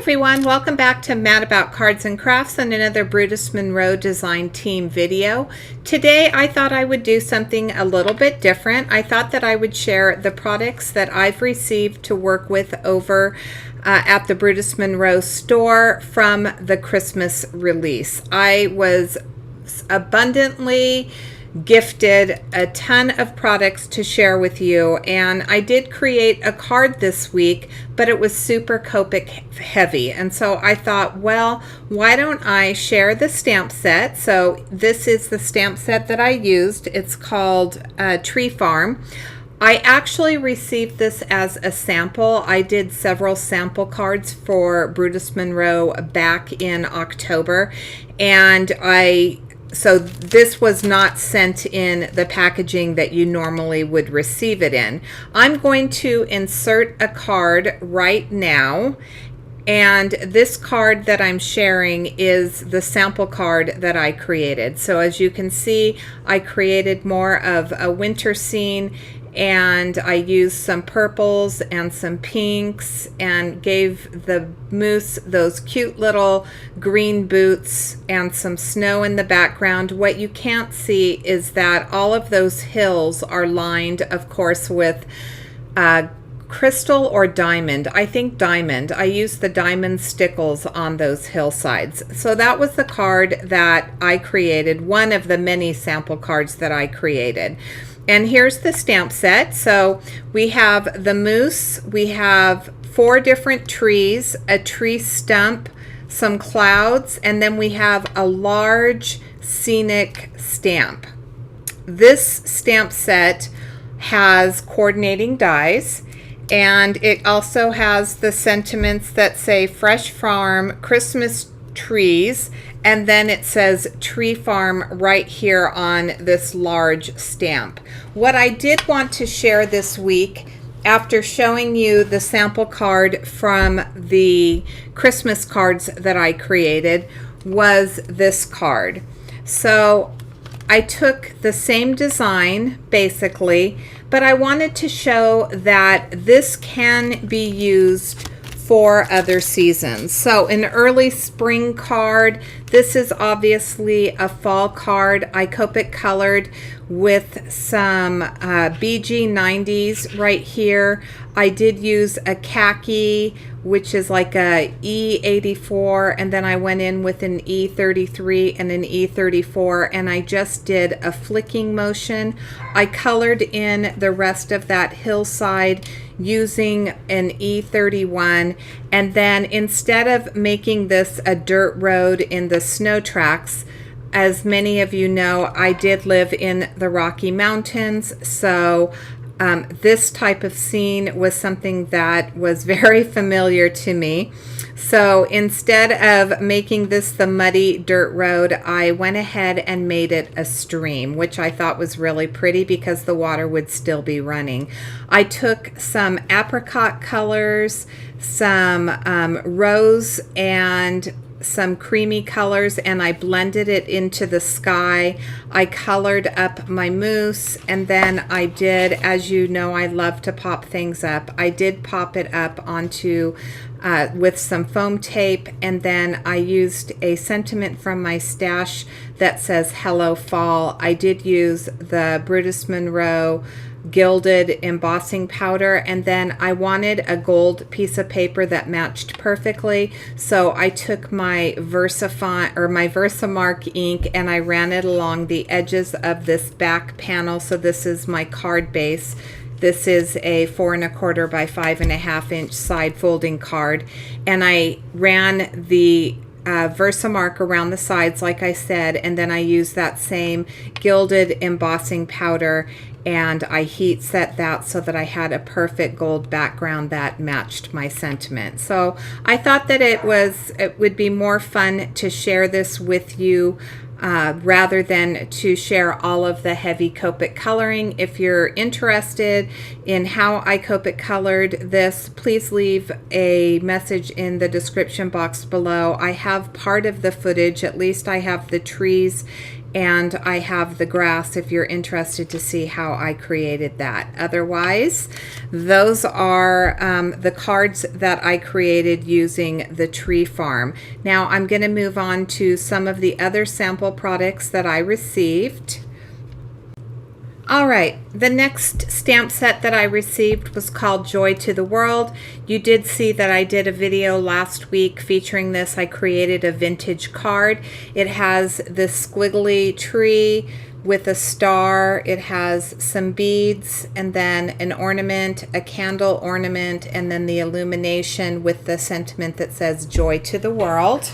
everyone, welcome back to Mad About Cards and Crafts and another Brutus Monroe Design Team video. Today I thought I would do something a little bit different. I thought that I would share the products that I've received to work with over at the Brutus Monroe store from the Christmas release. I was abundantly gifted a ton of products to share with you, and I did create a card this week, but it was super Copic heavy, and so I thought, well, why don't I share the stamp set? So this is the stamp set that I used. It's called Tree Farm. I actually received this as a sample. I did several sample cards for Brutus Monroe back in October, and so this was not sent in the packaging that you normally would receive it in. I'm going to insert a card right now, and this card that I'm sharing is the sample card that I created. So as you can see, I created more of a winter scene, and I used some purples and some pinks and gave the moose those cute little green boots and some snow in the background. What you can't see is that all of those hills are lined, of course, with crystal or diamond. I think diamond. I used the diamond stickles on those hillsides. So that was the card that I created, one of the many sample cards that I created. And here's the stamp set. So we have the moose, we have 4 different trees, a tree stump, some clouds, and then we have a large scenic stamp. This stamp set has coordinating dies, and it also has the sentiments that say Fresh Farm, Christmas trees, and then it says Tree Farm right here on this large stamp. What I did want to share this week, after showing you the sample card from the Christmas cards that I created, was this card. So I took the same design basically, but I wanted to show that this can be used for other seasons. So an early spring card. This is obviously a fall card. I Copic colored with some BG90s right here. I did use a khaki, which is like a E84, and then I went in with an E33 and an E34, and I just did a flicking motion. I colored in the rest of that hillside using an E31, and then instead of making this a dirt road in the snow tracks, as many of you know, I did live in the Rocky Mountains, so this type of scene was something that was very familiar to me. So instead of making this the muddy dirt road, I went ahead and made it a stream, which I thought was really pretty because the water would still be running. I took some apricot colors, some rose and some creamy colors, and I blended it into the sky. I colored up my moose, and then I did, as you know, I love to pop things up. I did pop it up onto with some foam tape, and then I used a sentiment from my stash that says Hello Fall. I did use the Brutus Monroe gilded embossing powder, and then I wanted a gold piece of paper that matched perfectly, so I took my VersaFont or my Versamark ink and I ran it along the edges of this back panel. So this is my card base. This is a 4 1/4 by 5 1/2 inch side folding card, and I ran the Versamark around the sides like I said, and then I used that same gilded embossing powder and I heat set that so that I had a perfect gold background that matched my sentiment. So I thought that it would be more fun to share this with you rather than to share all of the heavy Copic coloring. If you're interested in how I Copic colored this, please leave a message in the description box below. I have part of the footage, at least I have the trees and I have the grass if you're interested to see how I created that. Otherwise, those are the cards that I created using the tree farm. Now I'm going to move on to some of the other sample products that I received. All right, the next stamp set that I received was called Joy to the World. You did see that I did a video last week featuring this. I created a vintage card. It has this squiggly tree with a star. It has some beads and then an ornament, a candle ornament, and then the illumination with the sentiment that says Joy to the World.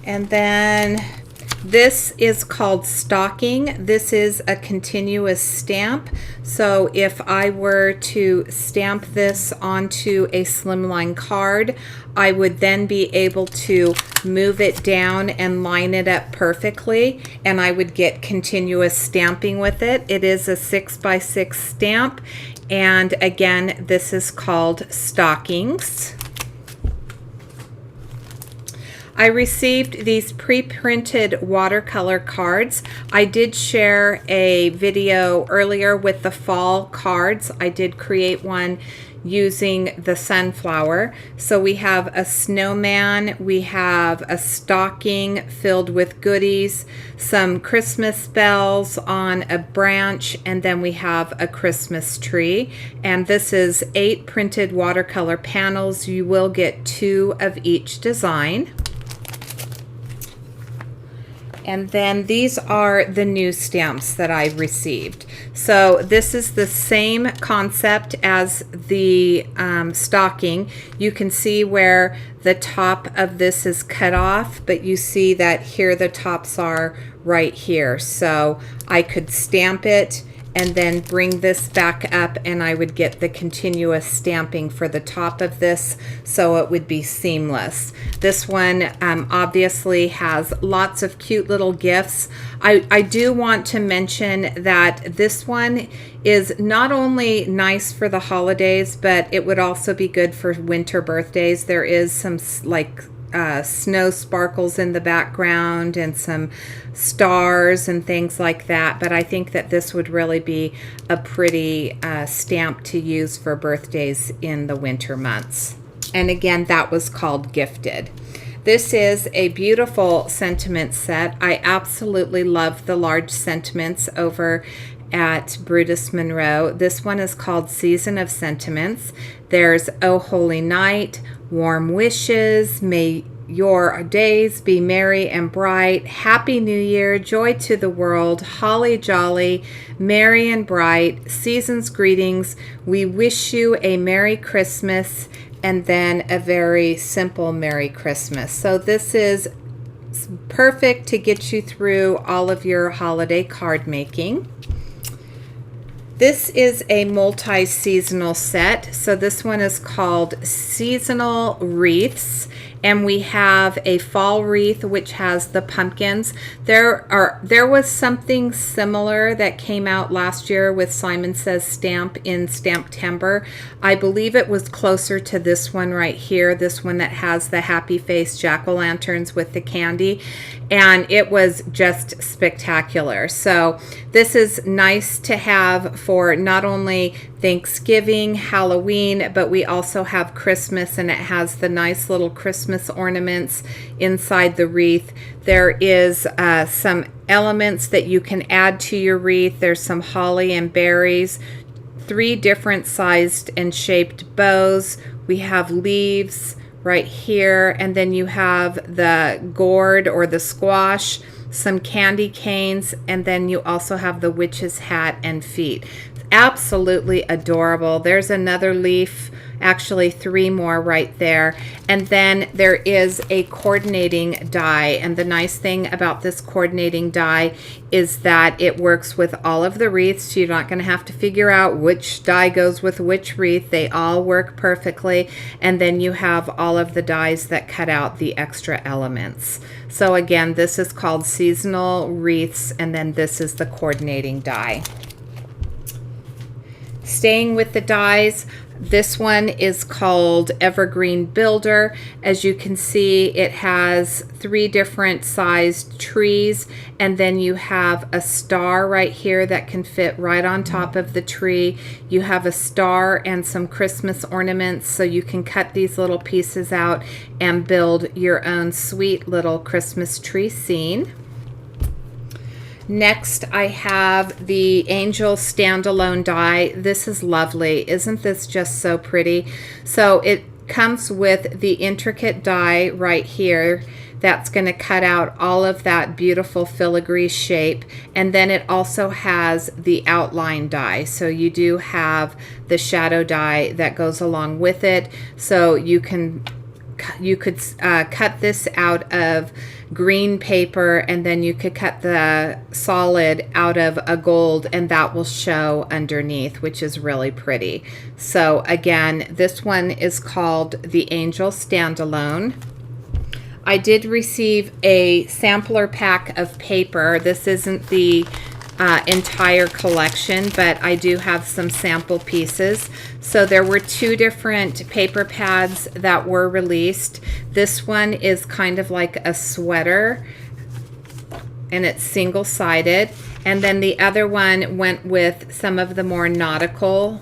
And then this is called Stocking. This is a continuous stamp. So if I were to stamp this onto a slimline card, I would then be able to move it down and line it up perfectly, and I would get continuous stamping with it. It is a 6x6 stamp, and again, this is called Stockings. I received these pre-printed watercolor cards. I did share a video earlier with the fall cards. I did create one using the sunflower. So we have a snowman, we have a stocking filled with goodies, some Christmas bells on a branch, and then we have a Christmas tree. And this is 8 printed watercolor panels. You will get 2 of each design. And then these are the new stamps that I received. So this is the same concept as the stocking. You can see where the top of this is cut off, but you see that here the tops are right here. So I could stamp it and then bring this back up, and I would get the continuous stamping for the top of this, so it would be seamless. This one obviously has lots of cute little gifts. I do want to mention that this one is not only nice for the holidays, but it would also be good for winter birthdays. There is some like snow sparkles in the background and some stars and things like that, but I think that this would really be a pretty stamp to use for birthdays in the winter months. And again, that was called Gifted. This is a beautiful sentiment set. I absolutely love the large sentiments over at Brutus Monroe. This one is called Season of Sentiments. There's Oh Holy Night, Warm Wishes, May Your Days Be Merry and Bright, Happy New Year, Joy to the World, Holly Jolly, Merry and Bright, Season's Greetings, We Wish You a Merry Christmas, and then a very simple Merry Christmas. So this is perfect to get you through all of your holiday card making. This is a multi-seasonal set. So this one is called Seasonal Wreaths. And we have a fall wreath which has the pumpkins. There was something similar that came out last year with Simon Says Stamp in Stamptember. I believe it was closer to this one right here, this one that has the happy face jack-o'-lanterns with the candy. And it was just spectacular. So this is nice to have for not only Thanksgiving, Halloween, but we also have Christmas, and it has the nice little Christmas ornaments inside the wreath. There is some elements that you can add to your wreath. There's some holly and berries, 3 different sized and shaped bows. We have leaves right here, and then you have the gourd or the squash, some candy canes, and then you also have the witch's hat and feet. Absolutely adorable. There's another leaf, actually 3 more right there. And then there is a coordinating die, and the nice thing about this coordinating die is that it works with all of the wreaths, so you're not going to have to figure out which die goes with which wreath. They all work perfectly, and then you have all of the dies that cut out the extra elements. So again, this is called Seasonal Wreaths, and then this is the coordinating die. Staying with the dies, This one is called Evergreen Builder. As you can see, it has 3 different sized trees, and then you have a star right here that can fit right on top of the tree. You have a star and some Christmas ornaments, so you can cut these little pieces out and build your own sweet little Christmas tree scene. Next, I have the Angel Standalone Die. This is lovely. Isn't this just so pretty? So it comes with the intricate die right here that's going to cut out all of that beautiful filigree shape, and then it also has the outline die. So you do have the shadow die that goes along with it, so you could cut this out of green paper, and then you could cut the solid out of a gold, and that will show underneath, which is really pretty. So again, this one is called the Angel Standalone. I did receive a sampler pack of paper. This isn't the entire collection, but I do have some sample pieces. So there were 2 different paper pads that were released. This one is kind of like a sweater, and it's single-sided, and then the other one went with some of the more nautical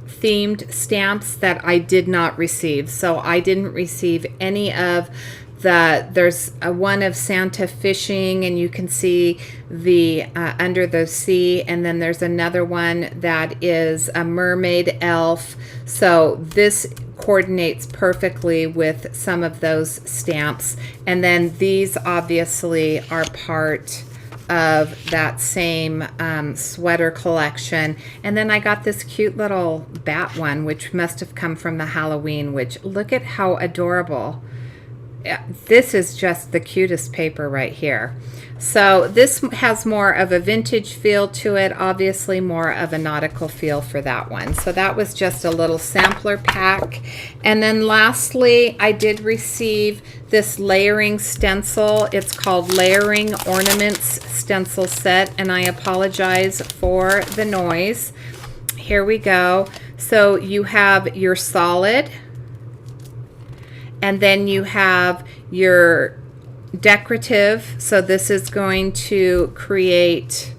themed stamps that I did not receive. So I didn't receive any of there's one of Santa fishing, and you can see the under the sea, and then there's another one that is a mermaid elf. So this coordinates perfectly with some of those stamps, and then these obviously are part of that same sweater collection. And then I got this cute little bat one, which must have come from the Halloween, which look at how adorable. This is just the cutest paper right here. So this has more of a vintage feel to it, obviously more of a nautical feel for that one. So that was just a little sampler pack. And then lastly, I did receive this layering stencil. It's called Layering Ornaments Stencil Set, and I apologize for the noise. Here we go. So you have your solid, and then you have your decorative. So this is going to create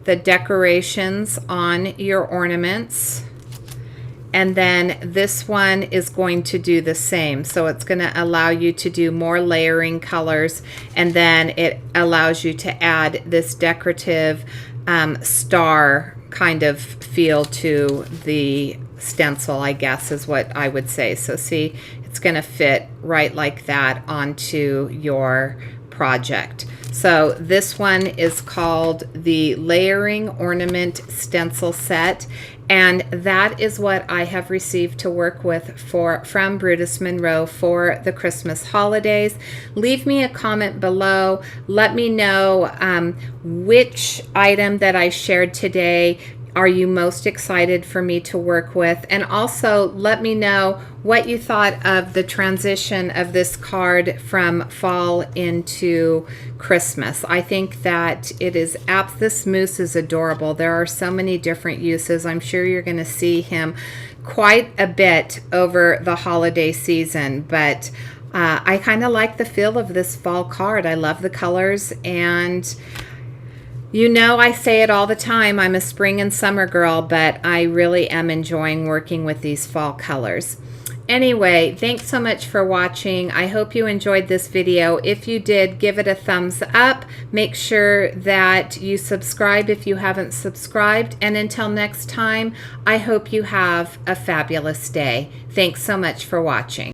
the decorations on your ornaments. And then this one is going to do the same. So it's going to allow you to do more layering colors, and then it allows you to add this decorative star kind of feel to the stencil, I guess is what I would say. So see, it's going to fit right like that onto your project. So this one is called the Layering Ornament Stencil Set, and that is what I have received to work with from Brutus Monroe for the Christmas holidays. Leave me a comment below. Let me know which item that I shared today are you most excited for me to work with, and also let me know what you thought of the transition of this card from fall into Christmas. I think that it is apt. This moose is adorable. There are so many different uses. I'm sure you're going to see him quite a bit over the holiday season, but I kind of like the feel of this fall card. I love the colors, and you know, I say it all the time, I'm a spring and summer girl, but I really am enjoying working with these fall colors. Anyway, thanks so much for watching. I hope you enjoyed this video. If you did, give it a thumbs up. Make sure that you subscribe if you haven't subscribed. And until next time, I hope you have a fabulous day. Thanks so much for watching.